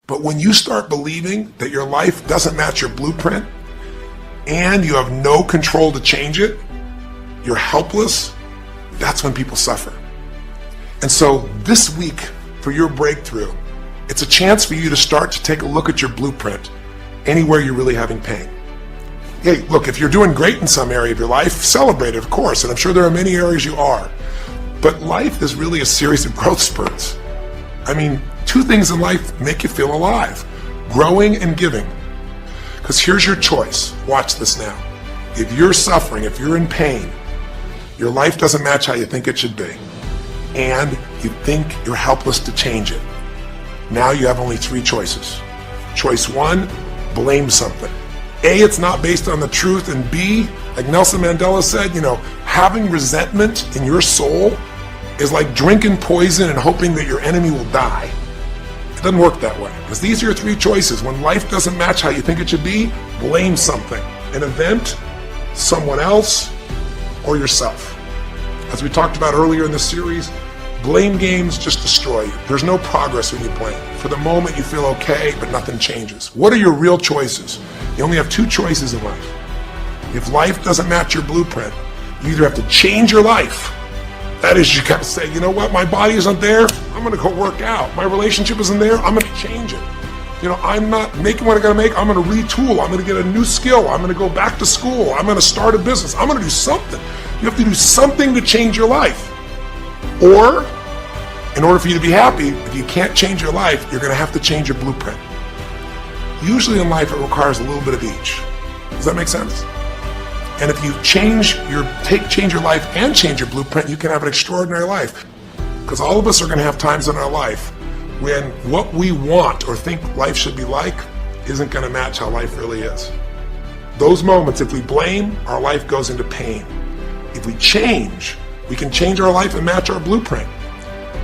But when you start believing that your life doesn't match your blueprint and you have no control to change it, you're helpless, that's when people suffer. And so this week for your breakthrough, it's a chance for you to start to take a look at your blueprint anywhere you're really having pain. Hey, look, if you're doing great in some area of your life, celebrate it, of course, and I'm sure there are many areas you are. But life is really a series of growth spurts. I mean, two things in life make you feel alive: growing and giving. Because here's your choice. Watch this now. If you're suffering, if you're in pain, your life doesn't match how you think it should be, and you think you're helpless to change it, now you have only three choices. Choice one, blame something. A, it's not based on the truth, and B, like Nelson Mandela said, having resentment in your soul is like drinking poison and hoping that your enemy will die. It doesn't work that way, because these are your three choices. When life doesn't match how you think it should be, blame something: an event, someone else, or yourself. As we talked about earlier in the series, blame games just destroy you. There's no progress when you blame. For the moment you feel okay, but nothing changes. What are your real choices? You only have two choices in life. If life doesn't match your blueprint, you either have to change your life. That is, you got to say, you know what, my body isn't there, I'm going to go work out. My relationship isn't there, I'm going to change it. I'm not making what I got to make, I'm going to retool, I'm going to get a new skill, I'm going to go back to school, I'm going to start a business, I'm going to do something. You have to do something to change your life. Or, in order for you to be happy, if you can't change your life, you're going to have to change your blueprint. Usually in life, it requires a little bit of each. Does that make sense? And if you change your life and change your blueprint, you can have an extraordinary life. Because all of us are going to have times in our life when what we want or think life should be like isn't going to match how life really is. Those moments, if we blame, our life goes into pain. If we change, we can change our life and match our blueprint.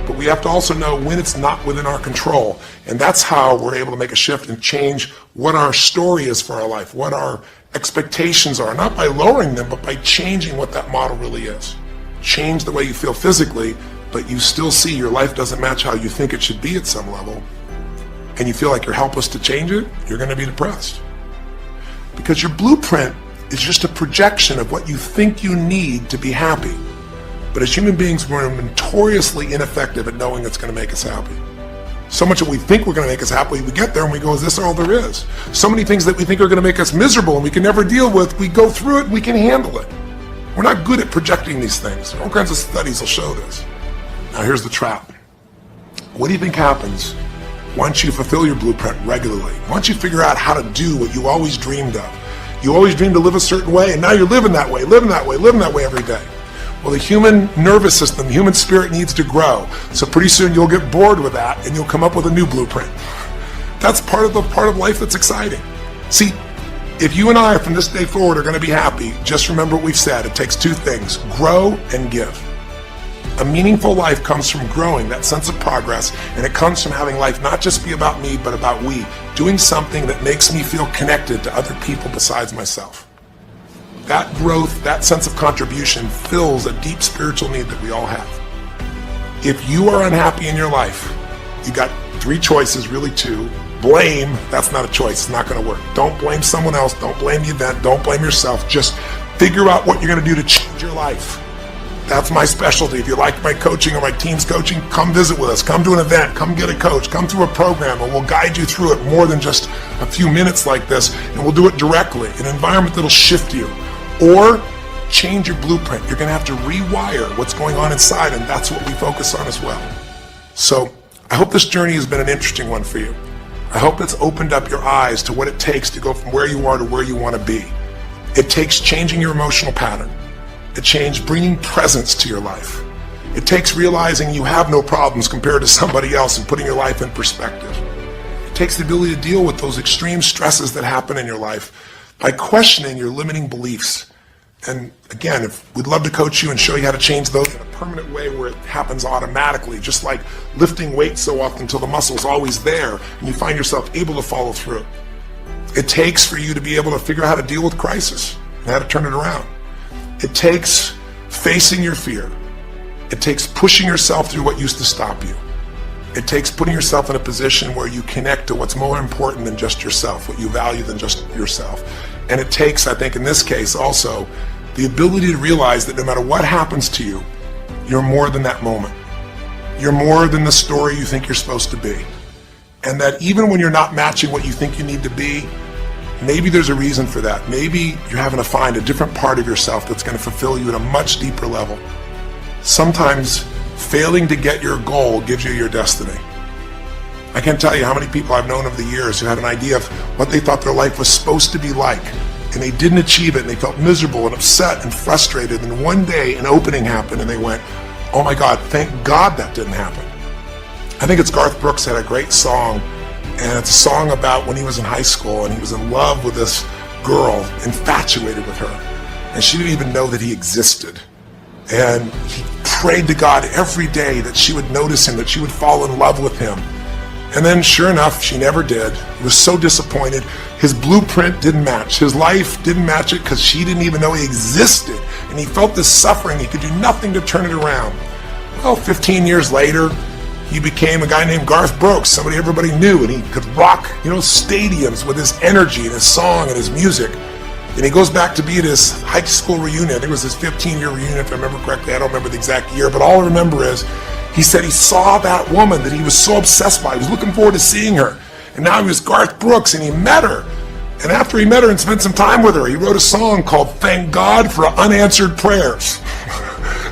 But we have to also know when it's not within our control. And that's how we're able to make a shift and change what our story is for our life, what our expectations are, not by lowering them, but by changing what that model really is. Change the way you feel physically, but you still see your life doesn't match how you think it should be at some level, and you feel like you're helpless to change it, you're going to be depressed. Because your blueprint is just a projection of what you think you need to be happy. But as human beings, we're notoriously ineffective at knowing it's going to make us happy. So much that we think we're going to make us happy, we get there and we go, is this all there is? So many things that we think are going to make us miserable and we can never deal with, we go through it, we can handle it. We're not good at projecting these things. All kinds of studies will show this. Now here's the trap. What do you think happens once you fulfill your blueprint regularly? Once you figure out how to do what you always dreamed of. You always dreamed to live a certain way, and now you're living that way every day. Well, the human nervous system, the human spirit needs to grow. So pretty soon you'll get bored with that and you'll come up with a new blueprint. That's part of life that's exciting. See, if you and I from this day forward are going to be happy, just remember what we've said. It takes two things: grow and give. A meaningful life comes from growing, that sense of progress, and it comes from having life not just be about me, but about we, doing something that makes me feel connected to other people besides myself. That growth, that sense of contribution fills a deep spiritual need that we all have. If you are unhappy in your life, you got three choices, really two. Blame, that's not a choice, it's not going to work. Don't blame someone else, don't blame the event, don't blame yourself. Just figure out what you're going to do to change your life. That's my specialty. If you like my coaching or my team's coaching, come visit with us. Come to an event, come get a coach, come through a program, and we'll guide you through it more than just a few minutes like this, and we'll do it directly, an environment that'll shift you. Or change your blueprint. You're going to have to rewire what's going on inside, and that's what we focus on as well. So I hope this journey has been an interesting one for you. I hope it's opened up your eyes to what it takes to go from where you are to where you want to be. It takes changing your emotional pattern. It takes bringing presence to your life. It takes realizing you have no problems compared to somebody else and putting your life in perspective. It takes the ability to deal with those extreme stresses that happen in your life by questioning your limiting beliefs. And again, we'd love to coach you and show you how to change those in a permanent way where it happens automatically, just like lifting weights so often until the muscle's always there and you find yourself able to follow through. It takes for you to be able to figure out how to deal with crisis and how to turn it around. It takes facing your fear. It takes pushing yourself through what used to stop you. It takes putting yourself in a position where you connect to what's more important than just yourself, what you value than just yourself. And it takes, I think in this case also, the ability to realize that no matter what happens to you, you're more than that moment. You're more than the story you think you're supposed to be. And that even when you're not matching what you think you need to be, maybe there's a reason for that. Maybe you're having to find a different part of yourself that's going to fulfill you at a much deeper level. Sometimes failing to get your goal gives you your destiny. I can't tell you how many people I've known over the years who had an idea of what they thought their life was supposed to be like, and they didn't achieve it, and they felt miserable and upset and frustrated, and one day an opening happened and they went, oh my God, thank God that didn't happen. I think it's Garth Brooks had a great song, and it's a song about when he was in high school and he was in love with this girl, infatuated with her, and she didn't even know that he existed. And he prayed to God every day that she would notice him, that she would fall in love with him. And then sure enough, she never did. He was so disappointed. His blueprint didn't match. His life didn't match it because she didn't even know he existed. And he felt this suffering. He could do nothing to turn it around. Well, 15 years later, he became a guy named Garth Brooks, somebody everybody knew, and he could rock, stadiums with his energy and his song and his music. And he goes back to be at his high school reunion. I think it was his 15-year reunion, if I remember correctly. I don't remember the exact year, but all I remember is he said he saw that woman that he was so obsessed by. He was looking forward to seeing her. And now he was Garth Brooks, and he met her. And after he met her and spent some time with her, he wrote a song called Thank God for Unanswered Prayers.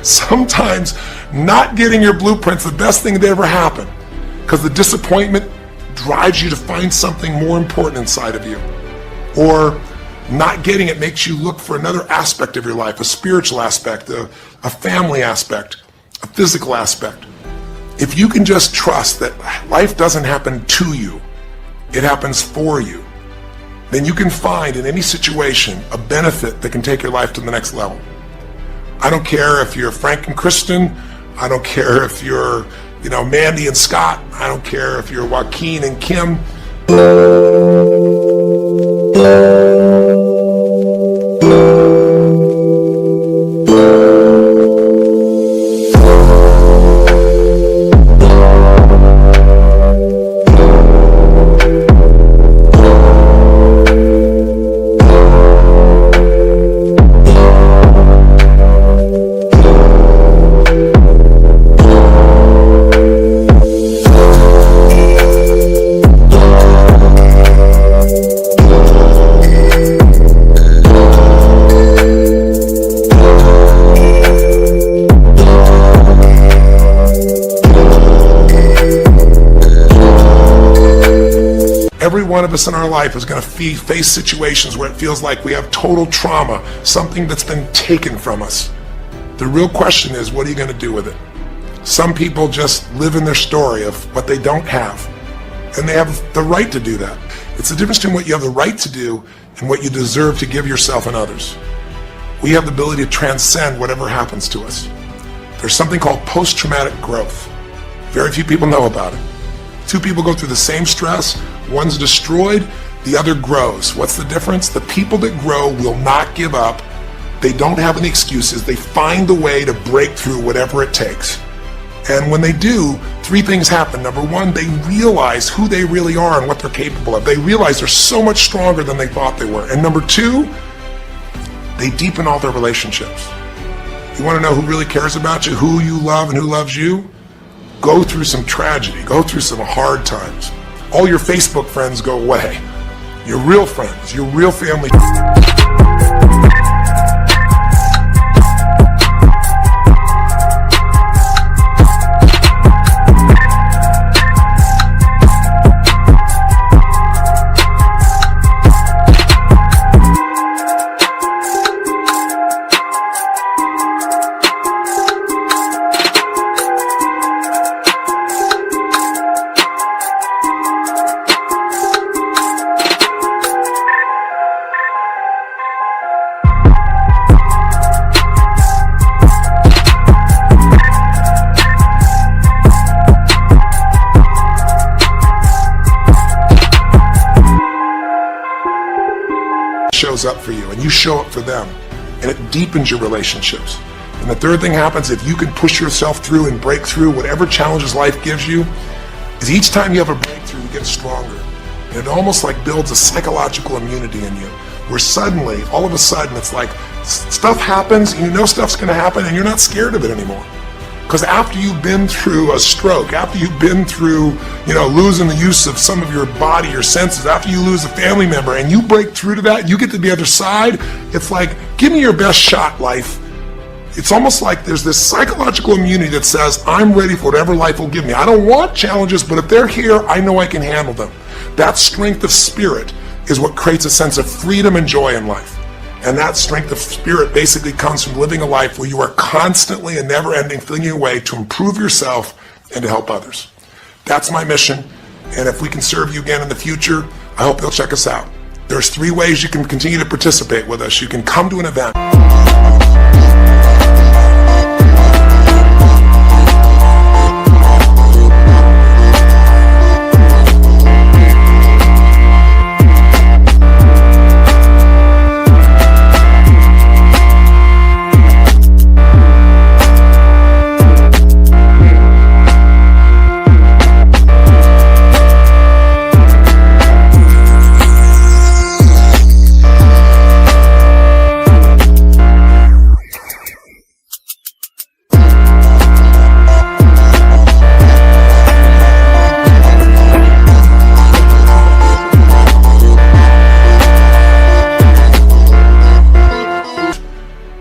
Sometimes not getting your blueprint's the best thing that ever happened, because the disappointment drives you to find something more important inside of you. Or not getting it makes you look for another aspect of your life, a spiritual aspect, a family aspect, a physical aspect. If you can just trust that life doesn't happen to you, it happens for you, then you can find in any situation a benefit that can take your life to the next level. I don't care if you're Frank and Kristen. I don't care if you're, Mandy and Scott. I don't care if you're Joaquin and Kim. Every one of us in our life is going to face situations where it feels like we have total trauma, something that's been taken from us. The real question is, what are you going to do with it? Some people just live in their story of what they don't have, and they have the right to do that. It's the difference between what you have the right to do and what you deserve to give yourself and others. We have the ability to transcend whatever happens to us. There's something called post-traumatic growth. Very few people know about it. Two people go through the same stress, one's destroyed, the other grows. What's the difference? The people that grow will not give up. They don't have any excuses. They find the way to break through whatever it takes. And when they do, three things happen. Number one, they realize who they really are and what they're capable of. They realize they're so much stronger than they thought they were. And number two, they deepen all their relationships. You want to know who really cares about you, who you love and who loves you? Go through some tragedy, go through some hard times. All your Facebook friends go away. Your real friends, your real family. Shows up for you and you show up for them, and it deepens your relationships. And the third thing happens, if you can push yourself through and break through whatever challenges life gives you, is each time you have a breakthrough, you get stronger. And it almost like builds a psychological immunity in you, where suddenly, all of a sudden, it's like stuff happens, you know stuff's gonna happen, and you're not scared of it anymore. Because after you've been through a stroke, after you've been through, losing the use of some of your body, your senses, after you lose a family member, and you break through to that, you get to the other side, it's like, give me your best shot, life. It's almost like there's this psychological immunity that says, I'm ready for whatever life will give me. I don't want challenges, but if they're here, I know I can handle them. That strength of spirit is what creates a sense of freedom and joy in life. And that strength of spirit basically comes from living a life where you are constantly and never-ending flinging away to improve yourself and to help others. That's my mission, and if we can serve you again in the future, I hope you'll check us out. There's 3 ways you can continue to participate with us. You can come to an event.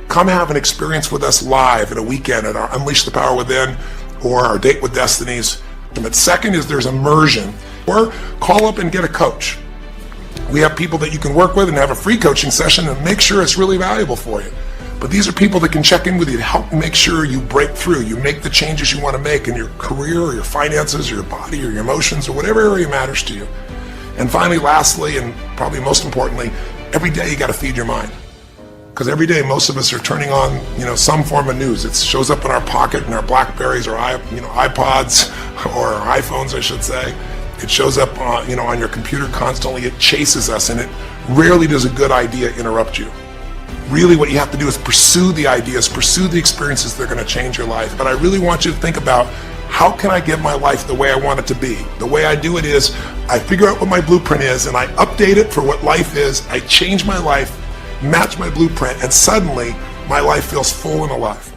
Come have an experience with us live at a weekend at our Unleash the Power Within or our Date with Destinies. But second is there's immersion, or call up and get a coach. We have people that you can work with and have a free coaching session and make sure it's really valuable for you. But these are people that can check in with you to help make sure you break through, you make the changes you want to make in your career or your finances or your body or your emotions or whatever area matters to you. And finally, lastly, and probably most importantly, every day you got to feed your mind. Because every day most of us are turning on, some form of news. It shows up in our pocket, in our Blackberries or iPods or our iPhones, I should say. It shows up, on your computer constantly. It chases us, and it rarely does a good idea interrupt you. Really, what you have to do is pursue the ideas, pursue the experiences that are going to change your life. But I really want you to think about, how can I get my life the way I want it to be? The way I do it is I figure out what my blueprint is, and I update it for what life is. I change my life, match my blueprint, and suddenly my life feels full and alive.